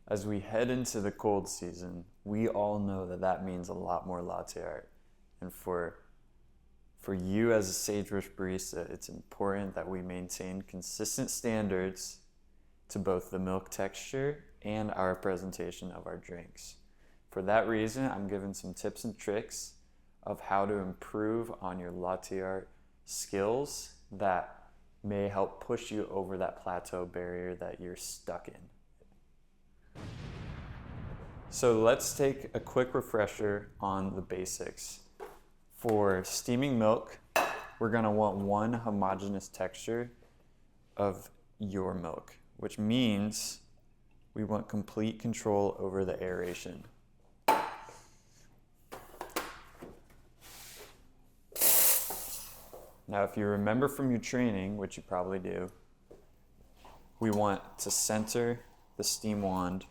as we head into the cold season, we all know that that means a lot more latte art. And for you as a Sagebrush barista, it's important that we maintain consistent standards to both the milk texture and our presentation of our drinks. For that reason, I'm giving some tips and tricks of how to improve on your latte art skills that may help push you over that plateau barrier that you're stuck in. So let's take a quick refresher on the basics. For steaming milk, we're going to want one homogeneous texture of your milk, which means we want complete control over the aeration. Now, if you remember from your training, which you probably do, we want to center the steam wand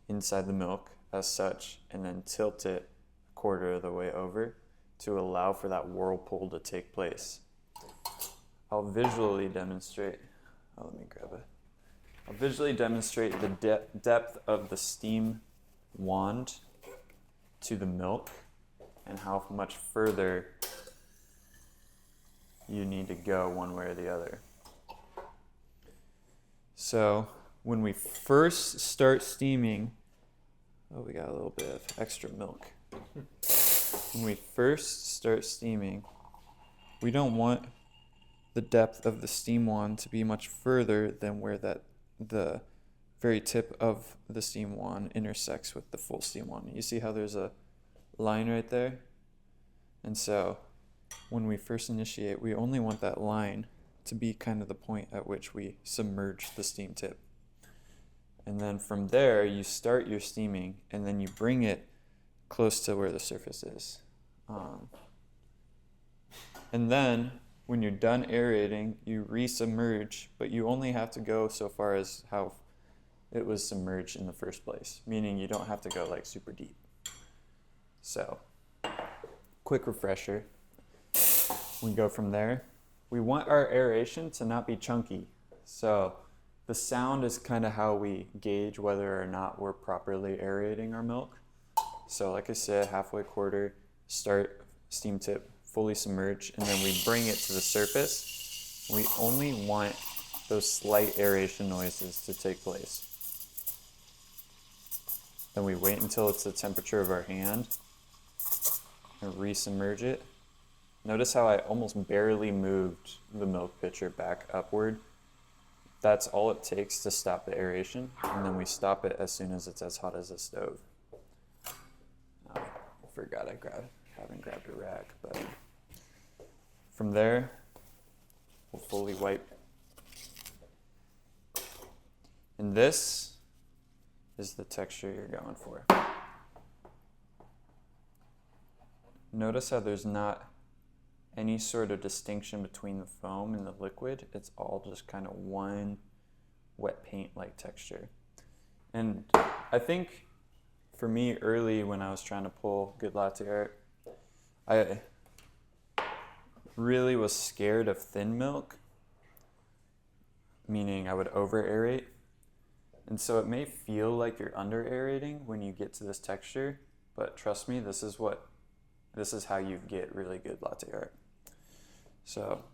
inside the milk as such, and then tilt it a quarter of the way over to allow for that whirlpool to take place. I'll visually demonstrate the depth of the steam wand to the milk and how much further you need to go one way or the other. So when we first start steaming, we got a little bit of extra milk. When we first start steaming, we don't want the depth of the steam wand to be much further than where the very tip of the steam wand intersects with the full steam wand. You see how there's a line right there? And so when we first initiate, we only want that line to be kind of the point at which we submerge the steam tip. And then from there, you start your steaming, and then you bring it close to where the surface is. And then when you're done aerating, you resubmerge, but you only have to go so far as how it was submerged in the first place, meaning you don't have to go like super deep. So, quick refresher. We go from there. We want our aeration to not be chunky. So the sound is kind of how we gauge whether or not we're properly aerating our milk. So like I said, halfway quarter, start steam tip, fully submerge, and then we bring it to the surface. We only want those slight aeration noises to take place. Then we wait until it's the temperature of our hand and resubmerge it. Notice how I almost barely moved the milk pitcher back upward. That's all it takes to stop the aeration, and then we stop it as soon as it's as hot as a stove. I forgot I haven't grabbed a rack, but from there, we'll fully wipe. And this is the texture you're going for. Notice how there's not any sort of distinction between the foam and the liquid. It's all just kind of one wet paint-like texture. And I think for me early when I was trying to pull good latte art, I really was scared of thin milk, meaning I would over aerate. And so it may feel like you're under aerating when you get to this texture, but trust me, this is how you get really good latte art. So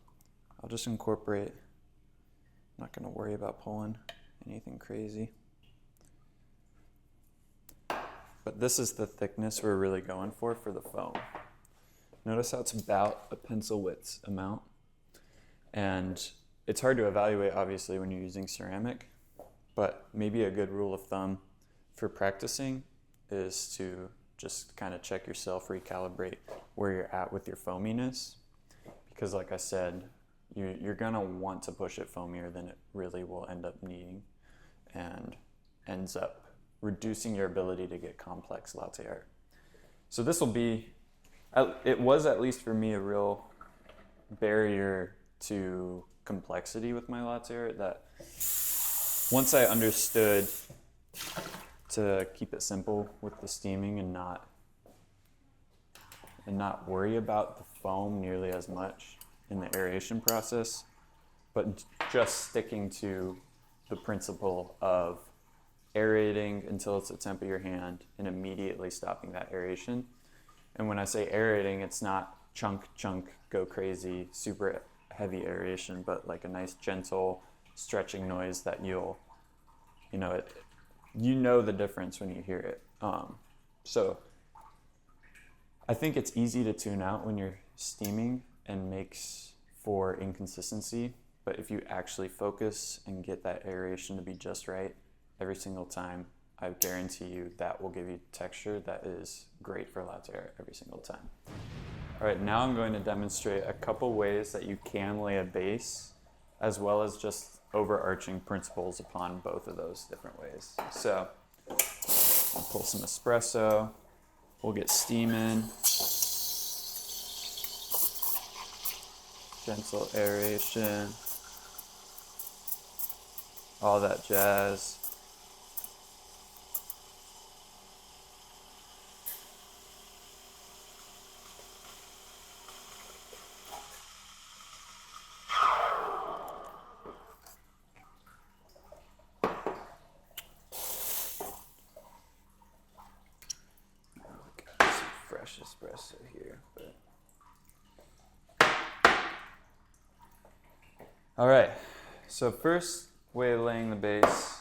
I'll just incorporate. I'm not going to worry about pulling anything crazy. But this is the thickness we're really going for the foam. Notice how it's about a pencil width amount. And it's hard to evaluate, obviously, when you're using ceramic. But maybe a good rule of thumb for practicing is to just kind of check yourself, recalibrate where you're at with your foaminess. Because like I said, you're going to want to push it foamier than it really will end up needing, and ends up reducing your ability to get complex latte art. So this will be, it was at least for me, a real barrier to complexity with my latte art, that once I understood to keep it simple with the steaming and not worry about the foam nearly as much in the aeration process, but just sticking to the principle of aerating until it's the temp of your hand and immediately stopping that aeration. And when I say aerating, it's not chunk, go crazy, super heavy aeration, but like a nice gentle stretching noise that you know the difference when you hear it. So I think it's easy to tune out when you're steaming and makes for inconsistency. But if you actually focus and get that aeration to be just right every single time, I guarantee you that will give you texture that is great for latte art every single time. All right, now I'm going to demonstrate a couple ways that you can lay a base, as well as just overarching principles upon both of those different ways. So I'll pull some espresso, we'll get steam in, gentle aeration, all that jazz. Fresh espresso here, but all right, so first way of laying the base,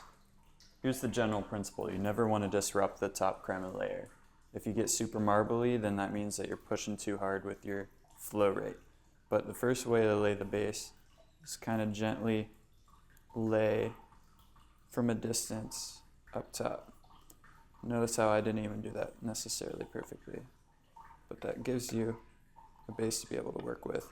here's the general principle. You never want to disrupt the top crema layer. If you get super marbly, then that means that you're pushing too hard with your flow rate. But the first way to lay the base is kind of gently lay from a distance up top. Notice how I didn't even do that necessarily perfectly, but that gives you a base to be able to work with.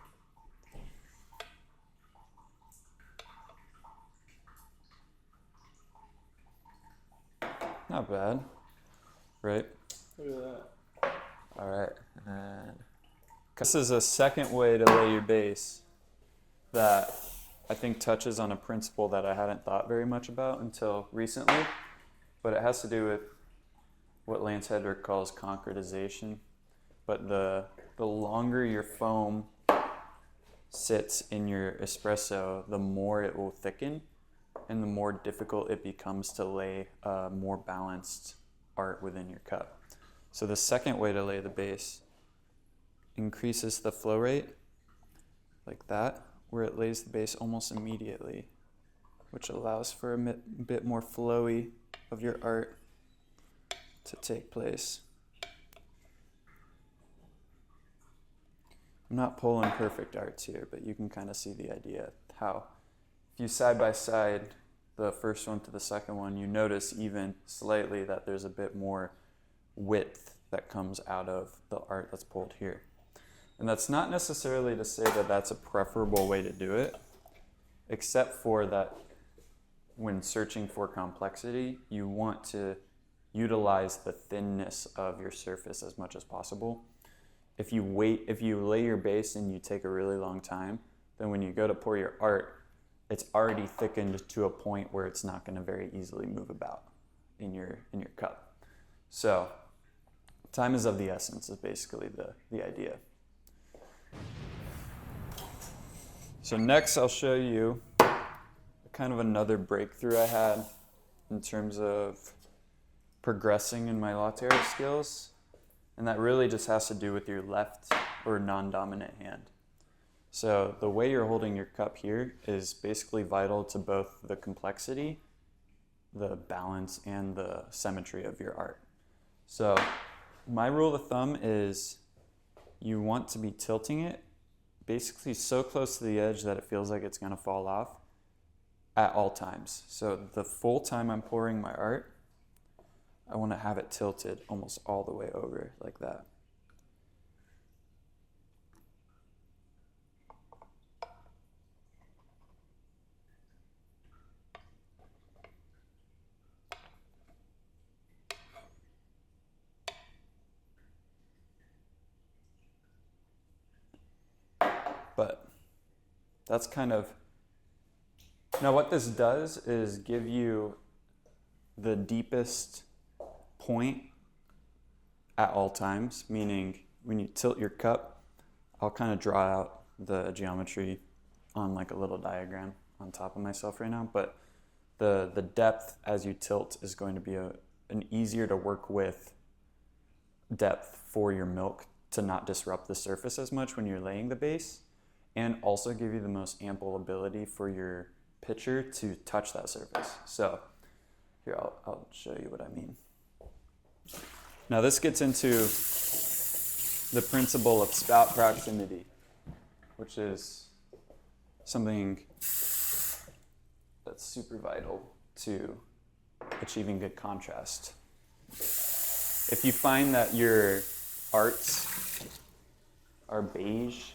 Not bad, right? Look at that. All right, and this is a second way to lay your base that I think touches on a principle that I hadn't thought very much about until recently, but it has to do with what Lance Hedrick calls concretization. But the longer your foam sits in your espresso, the more it will thicken and the more difficult it becomes to lay a more balanced art within your cup. So the second way to lay the base increases the flow rate like that, where it lays the base almost immediately, which allows for a bit more flowy of your art to take place. I'm not pulling perfect arts here, but you can kind of see the idea. How if you side by side the first one to the second one, you notice even slightly that there's a bit more width that comes out of the art that's pulled here. And that's not necessarily to say that that's a preferable way to do it, except for that when searching for complexity, you want to utilize the thinness of your surface as much as possible. If you lay your base and you take a really long time, then when you go to pour your art, it's already thickened to a point where it's not going to very easily move about in your cup. So time is of the essence is basically the idea. So next I'll show you kind of another breakthrough I had in terms of progressing in my latte art skills. And that really just has to do with your left or non-dominant hand. So the way you're holding your cup here is basically vital to both the complexity, the balance, and the symmetry of your art. So my rule of thumb is you want to be tilting it basically so close to the edge that it feels like it's going to fall off at all times. So the full time I'm pouring my art, I want to have it tilted almost all the way over like that. But that's kind of, now what this does is give you the deepest point at all times, meaning when you tilt your cup, I'll kind of draw out the geometry on like a little diagram on top of myself right now, but the depth as you tilt is going to be an easier to work with depth for your milk to not disrupt the surface as much when you're laying the base, and also give you the most ample ability for your pitcher to touch that surface. So here, I'll show you what I mean. Now this gets into the principle of spout proximity, which is something that's super vital to achieving good contrast. If you find that your arts are beige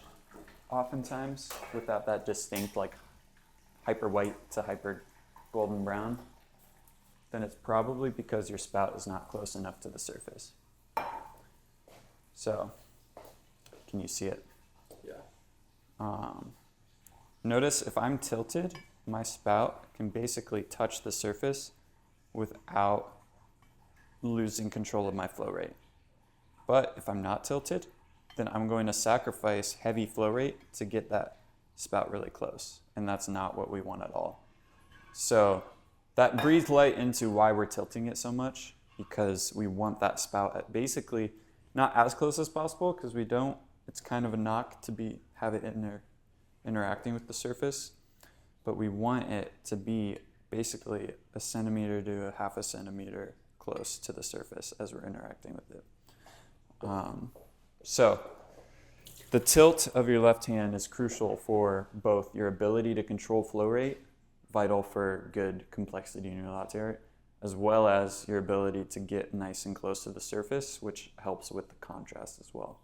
oftentimes without that distinct like hyper white to hyper golden brown, then it's probably because your spout is not close enough to the surface. So, can you see it? Yeah. Notice if I'm tilted, my spout can basically touch the surface without losing control of my flow rate. But if I'm not tilted, then I'm going to sacrifice heavy flow rate to get that spout really close. And that's not what we want at all. So that breathed light into why we're tilting it so much, because we want that spout at basically not as close as possible, because we don't, it's kind of a knock to have it in there interacting with the surface, but we want it to be basically a centimeter to a half a centimeter close to the surface as we're interacting with it. So the tilt of your left hand is crucial for both your ability to control flow rate, vital for good complexity in your latte art, as well as your ability to get nice and close to the surface, which helps with the contrast as well.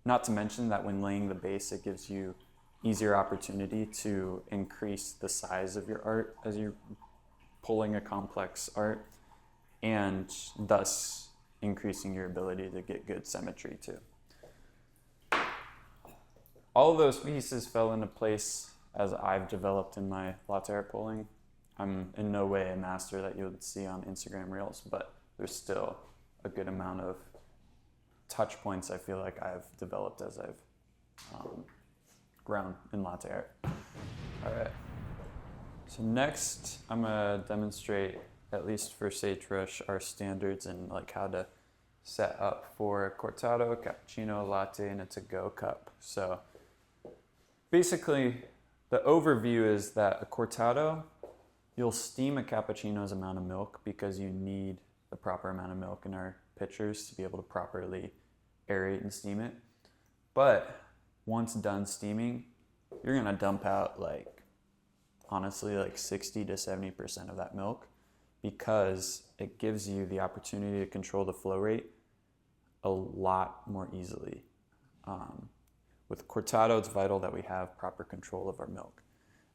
Not to mention that when laying the base, it gives you easier opportunity to increase the size of your art as you're pulling a complex art, and thus increasing your ability to get good symmetry too. All of those pieces fell into place as I've developed in my latte art pulling. I'm in no way a master that you would see on Instagram Reels, but there's still a good amount of touch points I feel like I've developed as I've grown in latte art. All right. So next, I'm gonna demonstrate, at least for Sagebrush, our standards and like how to set up for a cortado, cappuccino, latte, and a to-go cup. So basically, the overview is that a cortado, you'll steam a cappuccino's amount of milk because you need the proper amount of milk in our pitchers to be able to properly aerate and steam it. But once done steaming, you're gonna dump out honestly 60 to 70% of that milk, because it gives you the opportunity to control the flow rate a lot more easily. With cortado, it's vital that we have proper control of our milk.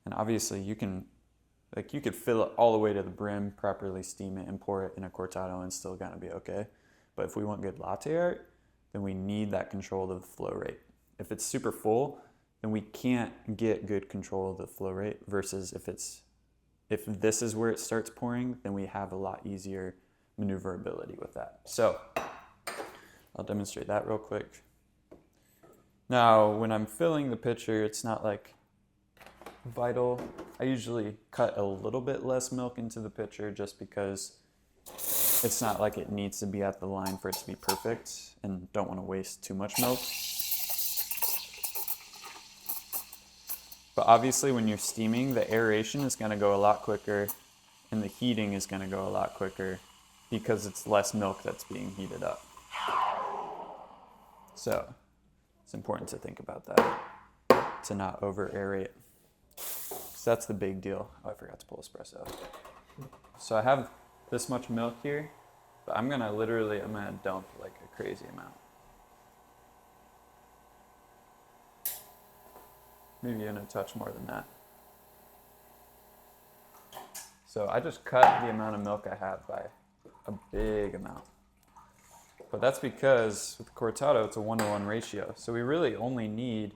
And obviously you could fill it all the way to the brim, properly steam it and pour it in a cortado and still gonna be okay. But if we want good latte art, then we need that control of the flow rate. If it's super full, then we can't get good control of the flow rate, versus if this is where it starts pouring, then we have a lot easier maneuverability with that. So I'll demonstrate that real quick. Now, when I'm filling the pitcher, it's not vital. I usually cut a little bit less milk into the pitcher just because it's not like it needs to be at the line for it to be perfect, and don't want to waste too much milk. But obviously when you're steaming, the aeration is going to go a lot quicker and the heating is going to go a lot quicker because it's less milk that's being heated up. So it's important to think about that, to not over aerate. So that's the big deal. Oh, I forgot to pull espresso. So I have this much milk here, but I'm gonna dump like a crazy amount. Maybe even a touch more than that. So I just cut the amount of milk I have by a big amount. But that's because with cortado, it's a 1-to-1 ratio. So we really only need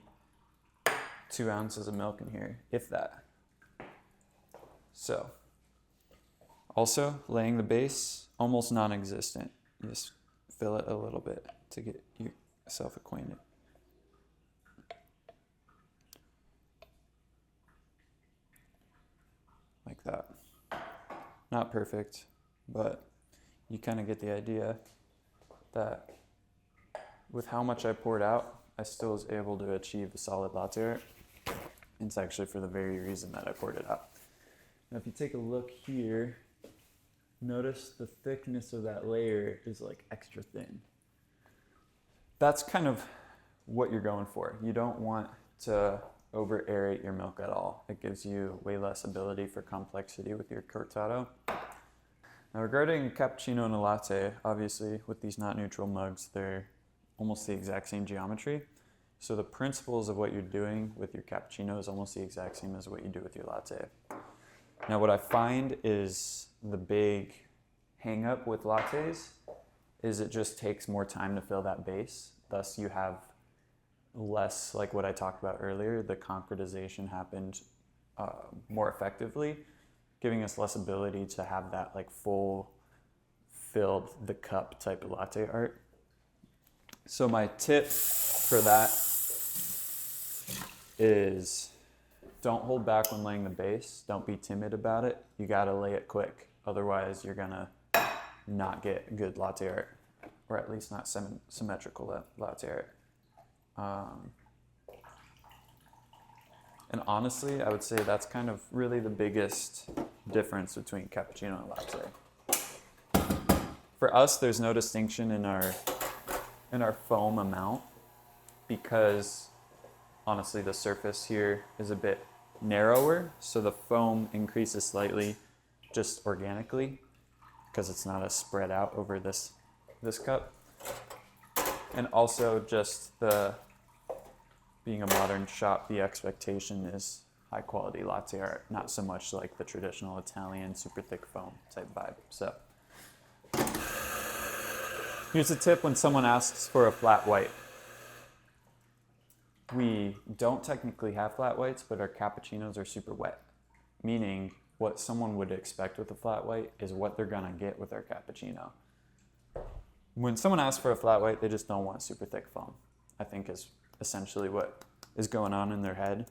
2 ounces of milk in here, if that. So, also laying the base, almost non-existent. You just fill it a little bit to get yourself acquainted. Like that. Not perfect, but you kind of get the idea that with how much I poured out, I still was able to achieve a solid latte art. It's actually for the very reason that I poured it out. Now, if you take a look here, notice the thickness of that layer is like extra thin. That's kind of what you're going for. You don't want to over aerate your milk at all. It gives you way less ability for complexity with your cortado. Now, regarding a cappuccino and a latte, obviously with these not neutral mugs, they're almost the exact same geometry. So the principles of what you're doing with your cappuccino is almost the exact same as what you do with your latte. Now, what I find is the big hang up with lattes is it just takes more time to fill that base. Thus, you have less, like what I talked about earlier, the concretization happened more effectively, giving us less ability to have that like full filled the cup type of latte art. So my tip for that is don't hold back when laying the base. Don't be timid about it. You gotta lay it quick. Otherwise you're gonna not get good latte art, or at least not symmetrical latte art. And honestly, I would say that's kind of really the biggest difference between cappuccino and latte. For us, there's no distinction in our foam amount because honestly, the surface here is a bit narrower, so the foam increases slightly just organically because it's not as spread out over this cup. And also just being a modern shop, the expectation is high quality latte art, not so much like the traditional Italian super thick foam type vibe. So here's a tip when someone asks for a flat white. We don't technically have flat whites, but our cappuccinos are super wet, meaning what someone would expect with a flat white is what they're gonna get with our cappuccino. When someone asks for a flat white, they just don't want super thick foam, I think is essentially what is going on in their head.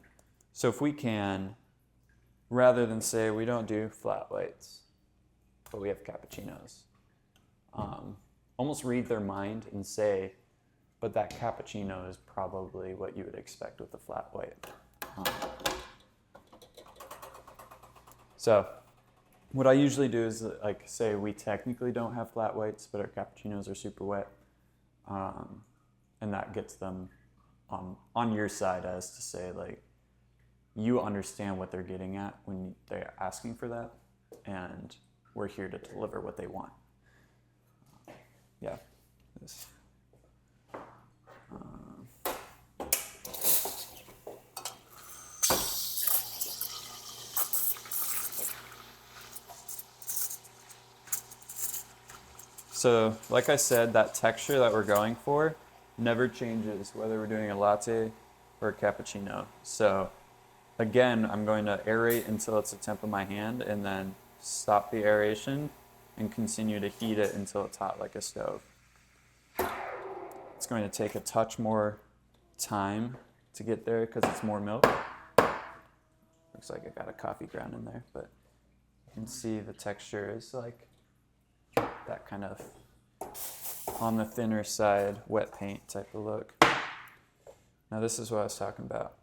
So if we can, rather than say we don't do flat whites, but we have cappuccinos, almost read their mind and say, but that cappuccino is probably what you would expect with a flat white. So what I usually do is like say we technically don't have flat whites, but our cappuccinos are super wet. And that gets them on your side as to say like, you understand what they're getting at when they're asking for that. And we're here to deliver what they want. Yeah. This. So, like I said, that texture that we're going for never changes whether we're doing a latte or a cappuccino. So, again, I'm going to aerate until it's the temp of my hand and then stop the aeration and continue to heat it until it's hot like a stove. It's going to take a touch more time to get there because it's more milk. Looks like I got a coffee ground in there, but you can see the texture is like that kind of on the thinner side, wet paint type of look. Now this is what I was talking about.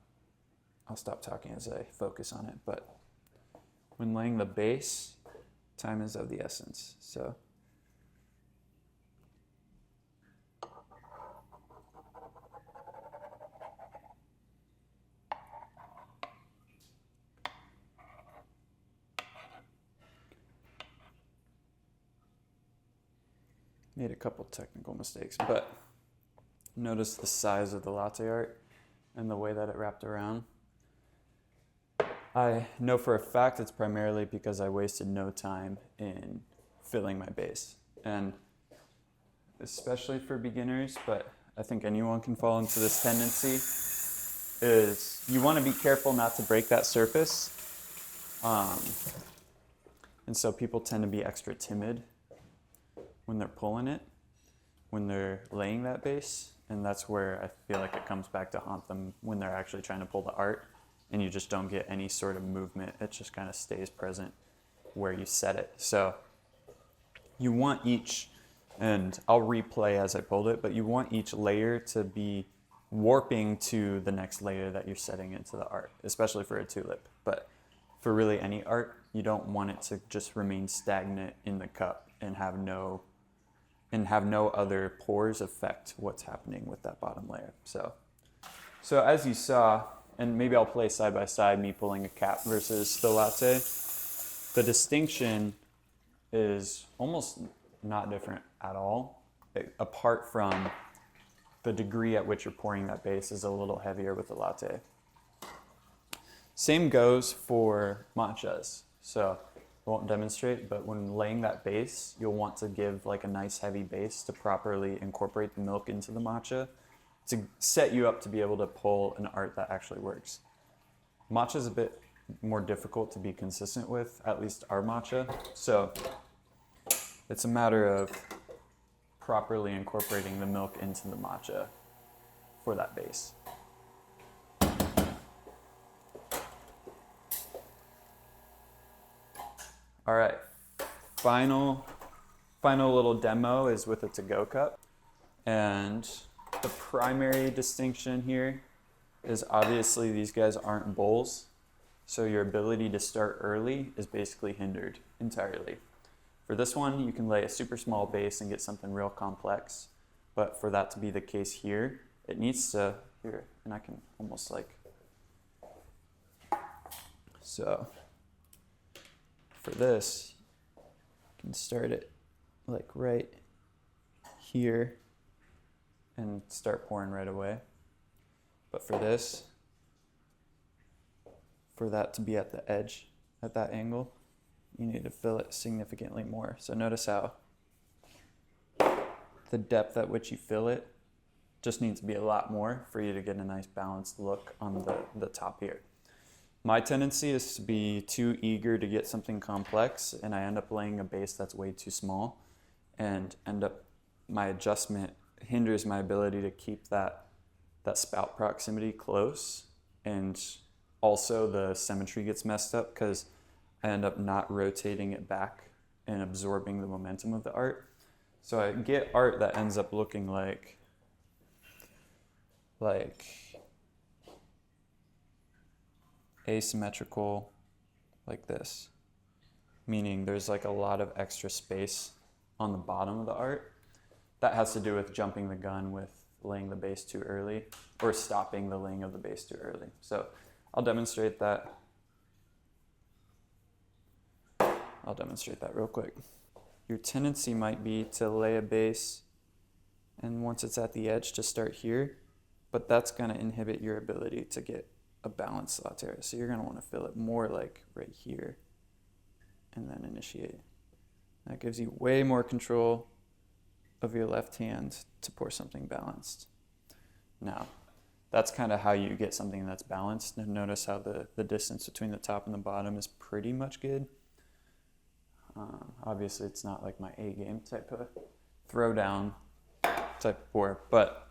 I'll stop talking as I focus on it, but when laying the base, time is of the essence. So made a couple technical mistakes, but notice the size of the latte art and the way that it wrapped around. I know for a fact it's primarily because I wasted no time in filling my base. And especially for beginners, but I think anyone can fall into this tendency, is you want to be careful not to break that surface. And so people tend to be extra timid when they're pulling it, when they're laying that base, and that's where I feel like it comes back to haunt them when they're actually trying to pull the art and you just don't get any sort of movement. It just kind of stays present. where you set it. So you want each, and I'll replay as I pulled it, but you want each layer to be warping to the next layer that you're setting into the art, especially for a tulip. But for really any art, you don't want it to just remain stagnant in the cup and have no other pores affect what's happening with that bottom layer. So as you saw, and maybe I'll play side by side me pulling a cap versus the latte, the distinction is almost not different at all, apart from the degree at which you're pouring that base is a little heavier with the latte. Same goes for matchas. So I won't demonstrate, but when laying that base, you'll want to give like a nice heavy base to properly incorporate the milk into the matcha to set you up to be able to pull an art that actually works. Matcha is a bit more difficult to be consistent with, at least our matcha. So it's a matter of properly incorporating the milk into the matcha for that base. All right, final little demo is with a to-go cup. And the primary distinction here is obviously these guys aren't bowls. So your ability to start early is basically hindered entirely. For this one, you can lay a super small base and get something real complex. But for that to be the case here, it needs to, here, and I can almost like, so for this, you can start it like right here and start pouring right away. But for this, for that to be at the edge at that angle, you need to fill it significantly more. So notice how the depth at which you fill it just needs to be a lot more for you to get a nice balanced look on the top here. My tendency is to be too eager to get something complex, and I end up laying a base that's way too small, and my adjustment hinders my ability to keep that spout proximity close, and also the symmetry gets messed up because I end up not rotating it back and absorbing the momentum of the art. So I get art that ends up looking like asymmetrical, like this, meaning there's like a lot of extra space on the bottom of the art. That has to do with jumping the gun with laying the base too early or stopping the laying of the base too early. So I'll demonstrate that. Real quick. Your tendency might be to lay a base and once it's at the edge to start here, but that's going to inhibit your ability to get a balanced latte. So you're going to want to fill it more like right here and then initiate. That gives you way more control of your left hand to pour something balanced. Now, that's kind of how you get something that's balanced. And notice how the distance between the top and the bottom is pretty much good. Obviously, it's not like my A-game type of throwdown type of pour, but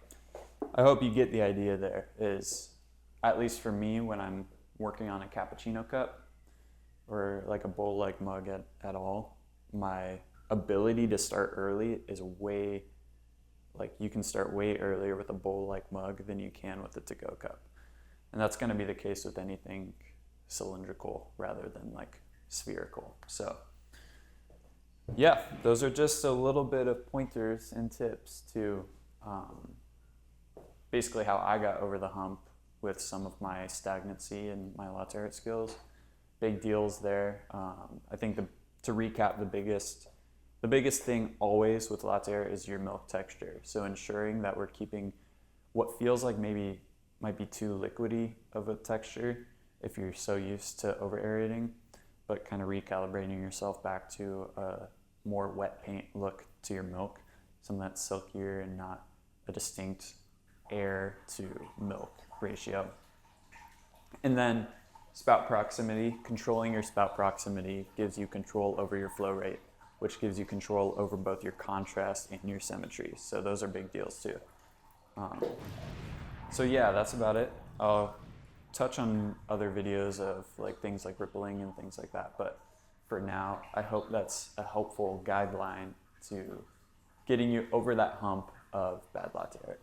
I hope you get the idea there is, at least for me, when I'm working on a cappuccino cup or like a bowl-like mug at all, my ability to start early is way, like you can start way earlier with a bowl-like mug than you can with a to-go cup. And that's going to be the case with anything cylindrical rather than like spherical. So yeah, those are just a little bit of pointers and tips to basically how I got over the hump with some of my stagnancy and my latte art skills. Big deals there. I think to recap, the biggest thing always with latte art is your milk texture. So ensuring that we're keeping what feels like maybe might be too liquidy of a texture if you're so used to over aerating, but kind of recalibrating yourself back to a more wet paint look to your milk, something that's silkier and not a distinct air to milk ratio. And then spout proximity, controlling your spout proximity gives you control over your flow rate, which gives you control over both your contrast and your symmetry. So those are big deals too. So yeah, that's about it. I'll touch on other videos of like things like rippling and things like that, but for now. I hope that's a helpful guideline to getting you over that hump of bad latte art.